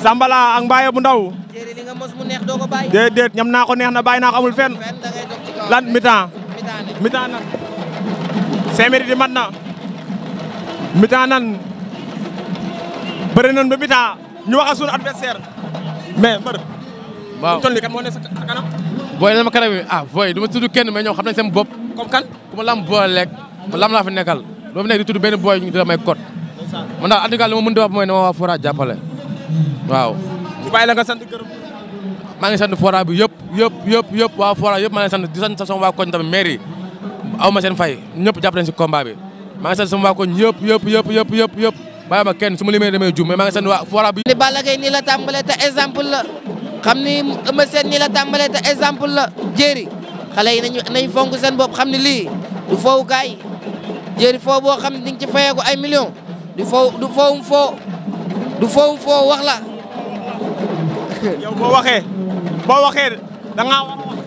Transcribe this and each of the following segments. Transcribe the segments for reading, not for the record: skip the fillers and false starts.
Zambala ak Mbaye bu ndaw. Jéeri li nga mos mu neex doo ko bàyyi. déedéet ñam naa ko neex na bàyyi naa ko amul fenn. lan mi-temps. mi-temps nan. 5 minutes di mat na. mi-temps nan. bëri nañ ba mi-temps ñu wax ak sunu adversaire. mais mbër. waaw toll nii kat moo ne sa kanam. booy dama kanam bi booy du ma tudd kenn mais ñoom xam nañ seen bopp. comme kan. ku ma lam boole lekk lam laa fi nekkal doo fi nekk di tudd benn booy ñu dina may code. man daal en tout cas li ma mën di wax mooy ne ma waa Fora jàppale waaw. ñu bàyyi la nga sant gërëm. maa ngi sant Fora bi yëpp waa Fora yëpp maa ngi sant di sant sama waa koñ tamit maire yi aw ma seen fay ñëpp jàpp nañ si combat bi maa ngi sant sama waa koñ yëpp bàyyi ma kenn su ma limee damay juum mais maa ngi sant waa Fora bi. ni Balla Gaye nii la tàmbalee te exemple la xam ni Eumeu Sène nii la tàmbalee te exemple la Jéeri xale yi nañ fonk seen bopp xam ni lii du foowu kaay Jéeri foo boo xam ne di nga ci fayeeku ay millions du foowum foo wax la. yow boo waxee da ngaa war a wax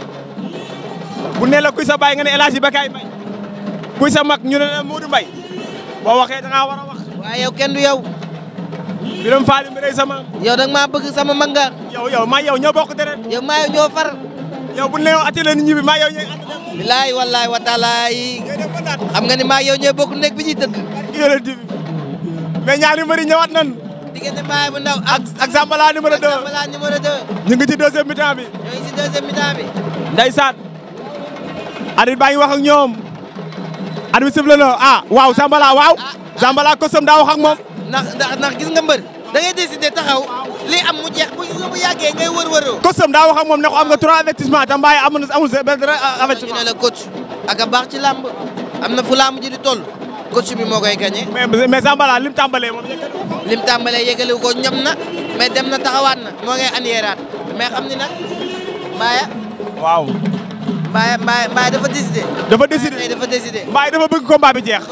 bu ne la kuy sa baay nga ne El Hadji Bakay Mbaye kuy sa mag ñu ne la Modou Mbaye boo waxee da ngaa war a wax. waaye yow kenn du yow. Birame Fall mi rey sama. yow da nga maa bëgg sama mag nga. yow maa yow ñoo bokk deret. yow maa yow ñoo far. yow bu ne yow attelé nit ñi bi maa yow ñooy attelé. bilaay wallaay wa taalaay xam nga ni maa yow ñooy bokk nekk bi ñuy tëgg. mais ñaari mbëri ñëwaat nan. diggante Mbaye bu ndaw ak Zambala numéro 2. Zambala numéro 2. ñu ngi ci deuxième mi-temps bi. ñoo ngi ci deuxième mi-temps bi. ndeysaan. arbitre baa ngi wax ak ñoom. arbitre sifflé na waaw Zambala waaw. Zambala kosam daa wax ak moom. ndax gis nga mbër. da ngay décider taxaw lii am mu jeex bu yàggee ngay wër-wëroo. kosam daa wax ak moom ne ko am nga 3 avertissement te Mbaye amul benn avertissement. ñu ne la coach ak a baax ci làmb am na fu làmb ji di toll. coach bi moo koy gagné. mais Zambala lim tàmbalee moom lim tàmbalee yëgale ko ñam na mais dem na taxawaat na moo ngay aniyeeraat mais xam ni nag Mbaye. waaw. Mbaye dafa décidé. dafa décidé Mbaye dafa bëgg combat bi jeex.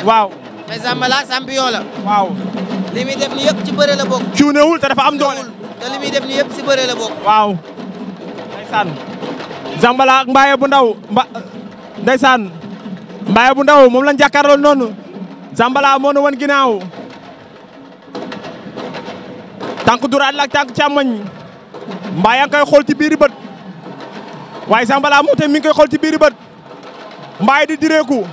waaw. mais Zambala champion la. waaw. li muy def ni yëpp ci bëre la bokk. cuunewul te dafa am doole. te li muy def ni yëpp ci bëre la bokk. waaw. ndeysaan. Zambala ak Mbaye bu ndaw ndeysaan. Mbaye bu ndaw moom lañ jàkkaarloo noonu. Zambala moo nu wan ginnaaw. tànk duraat la ak tànk càmmoñ. Mbaye a ngi koy xool ci biiri bët. waaye Zambala moom tamit mi ngi koy xool ci biiri bët. Mbaye di direeku.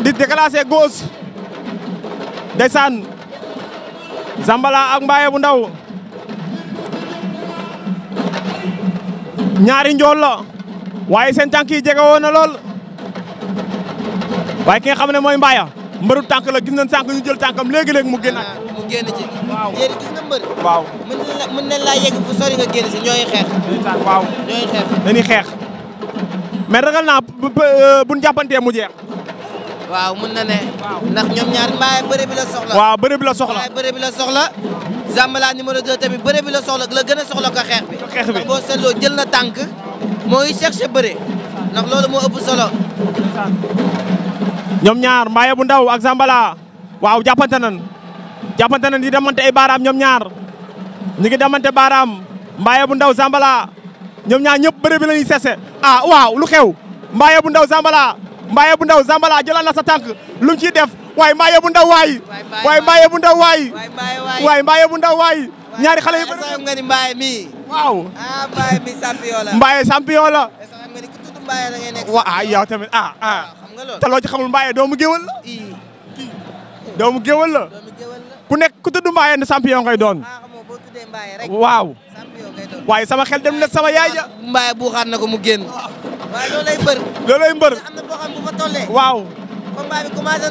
di déclenché gauche. ndeysaan. Zambala ak Mbaye bu ndaw. ñaari njool la. waaye seen tànk yi jege woon na lool. waaye ki nga xam ne mooy Mbaye mbëru tànk la gis nañ sànq ñu jël tànkam léegi-léegi mu génn. mu génn ci. waaw yéen gis nga mbër. waaw mën nañ laa yegg fu sori nga génn si ñooy xeex. waaw ñooy xeex. dañuy xeex. mais ragal naa buñ jàppantee mu jeex. waaw mën na ne. ndax ñoom ñaar Mbaye bëre bi la soxla. waaw bëre bi la soxla. Mbaye bëre bi la soxla. Zambala numéro 2 tamit bëre bi la soxla la gën a soxla ko xeex bi. xeex bi boo seetloo jël na tànk. moo ngi cherché bëre. ndax loolu moo ëpp solo. ñoom ñaar Mbaye bu ndaw ak Zambala waaw jàppante nañ di demante ay baaraam ñoom ñaar ñu ngi demante baaraam Mbaye bu ndaw Zambala ñoom ñaar ñëpp bëre bi la ñuy cessé waaw lu xew Mbaye bu ndaw Zambala jëlal na sa tànk lu mu ciy def waaye Mbaye bu ndaw waay Mbaye bu ndaw waay Mbaye bu ndaw waay ñaari xale yi bëri xam nga ni Mbaye mii waaw Mbaye mi champion la Mbaye champion la xam nga ni ku tudd Mbaye da ngay nekk waaw yow tamit xam nga loolu te loo ci xamul Mbaye doomu géwël la doomu géwël la ku nekk ku tudd Mbaye ne champion ngay doon waaw waaye sama xel dem na sama yaay ja Mbaye buuxaat na ko mu génn waaye loolay mbër am na foo xam bu fa tollee waaw combat bi commencé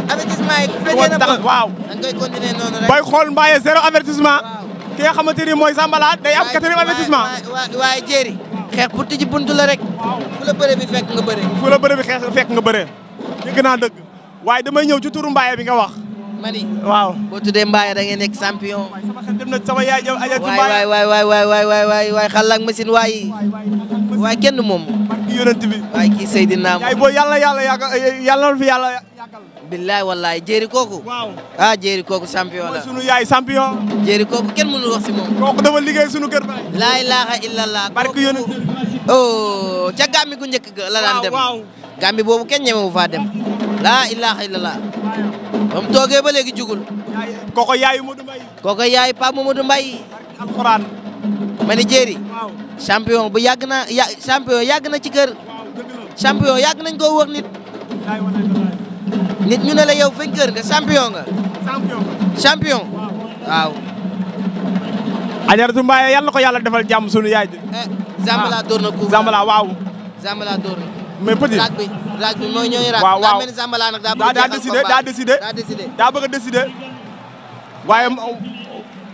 avertissement yi bu fekkee na waaw dañ koy continuer noonu rek booy xool Mbaye 0 avertissement ki nga xamante ni mooy Zambala day am 4e avertissement waaye jéeri xeex pour tijji buntu la rek fu la bëre bi fekk nga bëre fu la bëre bi fekk nga bëre dégg naa dëgg waaye damay ñëw ci turu Mbaye bi nga wax mani waaw boo tuddee Mbaye da ngay nekk champion sama xel dem na sama yaay ja ajatu Mbaye waay xal ak machine waay kenn moom barki yonent bi waay kii Seydina yaay booy yàlla na fi yàlla yàggal billaay wallaay jéeri kooku waaw jéeri kooku champion la sunu yaay champion jéeri kooku kenn mënul wax si moom kooku dafa liggéey sunu kër baay laa ilaaha illallah barki yonent ca Gàmbi gu njëkk ga la daan dem Gàmbi boobu kenn ñemewu faa dem laa ilaaha illallah ba mu toogee ba léegi jugul koko yaayu Modou Mbaye. koko yaayu Pape Mamadou Mbaye. alxuraan. ma ni Jéeri. waaw champion bu yàgg na champion yàgg na ci kër. champion yàgg nañ koo wax nit. nit ñu ne la yow fañ kër nga champion nga. champion. waaw. Ajaratu Mbaye yàlla na ko yàlla defal jàmm sunu yaay ji. Zambala door na coup. Zambala waaw. Zambala door na. mais petit raaj bi mooy ñooy raaj. waaw waaw daa mel ni Zambala nag daa bëgg a décidé. daa bëgg a décidé.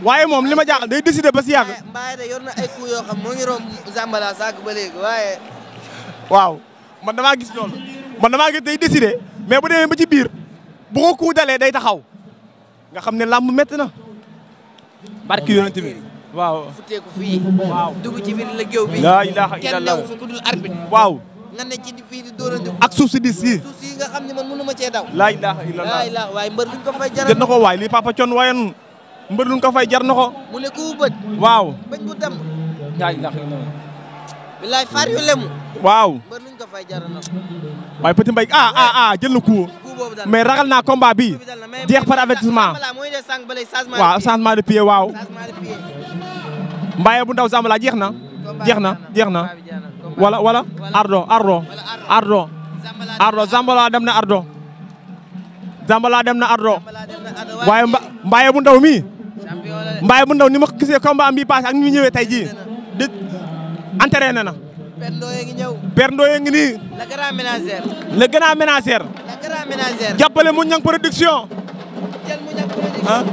waaye moom li ma jaaxal day décidé ba si yàgg. Mbaye de yor na ay coups yoo xam moo ngi romb Zambala saako ba léegi waaye. waaw man damaa gis loolu. man damaa gis day décidé mais bu demee ba ci biir bu ko coup dalee day taxaw nga xam ne làmb métti na. barki yonent bi waaw. futteeku fii. waaw dugg ci biir la géew bi. laa ilaaha kenn illallah newu fi ku dul arbitre. waaw. nga ne ci fii di dóorante. ak suuf si di si. suuf si nga xam ne man mënu ma cee daw. laa ilaaha illallah waaye mbër luñ ko fay jaral. jot na ko waay li papa Thion wayoon mbër luñ ko fay jar na ko. mu ne ku bët. waaw. bañ bu dem. laa ilaaha illallah. bilaay far yu lemu. waaw. mbër luñ ko fay jaral na. waaye Petit Mbaye jël na coup. mais ragal naa combat bi jeex par avertissement. waaw changement de pied waaw. Mbaye bu ndaw Zambala jeex na. jeex na. wala Ardo Zambala dem na Ardo. waaye Mbaye bu ndaw mi. Mbaye bu ndaw ni ma gisee combat am bi passé ak ni mu ñëwee tey jii di entraîné na. Père Ndoye ngi nii. le grand ménagère. jàppale mu ñang production. ah.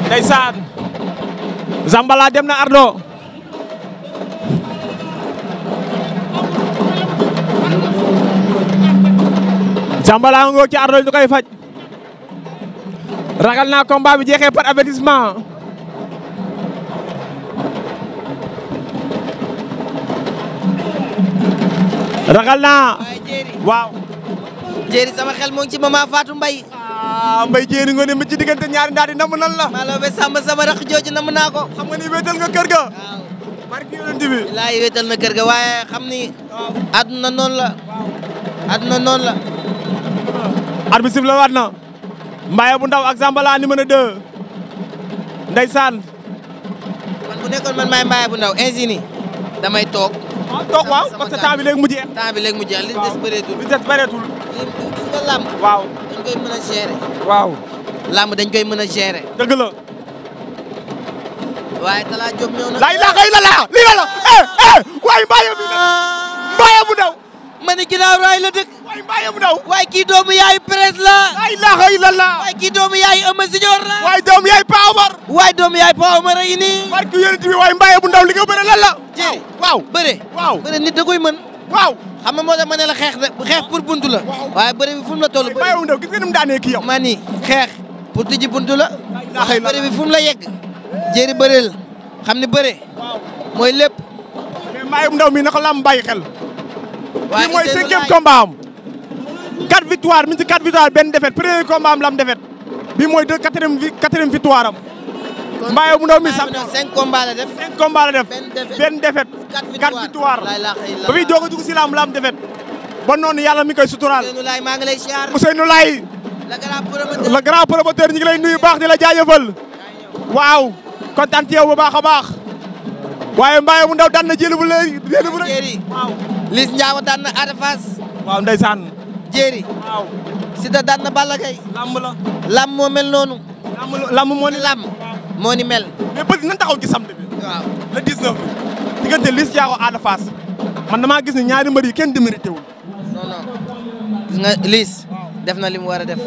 ndeysaan. Zambala dem na Ardo. Zambala ngoo ci Ardo ñu koy faj. ragal naa combat bi jeexee par avertissement. ragal naa. waaw. Jéeri sama xel moo ngi ci mama Fatou Mbaye. Mbaye Jéeri nga ne mi ci diggante ñaari ndaar yi namm nan la. maa la ba sàmm sama rax jooju namm naa ko. xam nga ni wéetal nga kër ga. waaw. barki yonent bi. bilaay wéetal na kër ga waaye xam ni. àdduna noonu la. àdduna noonu la. arbitre sifflé waat na. Mbaye bu ndaw ak Zambala numéro 2. ndeysaan. man bu nekkoon man maay Mbaye bu ndaw ingénie damay toog. toog waaw parce que temps bi léegi mu jeex. temps bi léegi mu jeex li des bëreetul. li des bëreetul. gis nga làmb. waaw dañ koy mën a gérer. waaw. làmb dañ koy mën a gérer. dëgg la. waaye Talla Diop ñëw na. laa ilaaha illallah lii la waaye Mbaye bi la Mbaye bu ndaw. ma ni ginnaaw raay la dëkk. waaye Mbaye bu ndaw. waaye kii doomu yaayu presse la. laa ilaaha illallah. waaye kii doomu yaayu Eumeu Junior la. waaye doomu yaay Pa Omar. waaye doomu yaayu Pa Omar yi nii. barki yonent bi waaye Mbaye bu ndaw li nga bëre lan la. Jéeri waaw bëre. waaw bëre nit da koy mën. waaw. xam nga moo tax ma ne la xeex pour buntu la. waaye bëre bi fu mu la toll. Mbaye bu ndaw gis nga ni mu daanee kii yow. ma ni xeex pour tijji buntu la. ilaaha bëre bi fu mu la yegg. Jéeri bëreel xam ni bëre. mooy lépp. mais Mbaye bu ndaw mi na ko lam bàyyi xel. waaye bi mooy 5e combat am. 4 victoire mi ci 4 victoire benn défaite premier combat am lam défaite. bi mooy 4e victoire am. Mbaye bu ndaw mi sax 5 combats la def. 5 combats la def. benn défaite 4 victoire. ba fi doog a dugg si lam défaite. ba noonu yàlla mi koy suturaal. Ousseynou Laye maa ngi lay siyaar. Ousseynou Laye. le grand promoteur ñu ngi lay nuyu baax di la jaajëfal. waaw kontaan ci yow bu baax a baax. waaye Mbaye bu ndaw daan na jëli bu lay jëli bu Jéeri. Liss Ndiago daan na Ada Fass. waaw ndeysaan. Jéeri. waaw. Siteu daan na Balla Gaye. lamb la. lamb moo mel noonu. lamb moo ni lamb moo ni mel. mais peut-être nan taxaw ci samedi bi. waaw le 19 bi. diggante Liss Ndiago Ada Fass. man damaa gis ne ñaari mbër yi kenn démérité wul. non non gis nga Liss def na li mu war a def.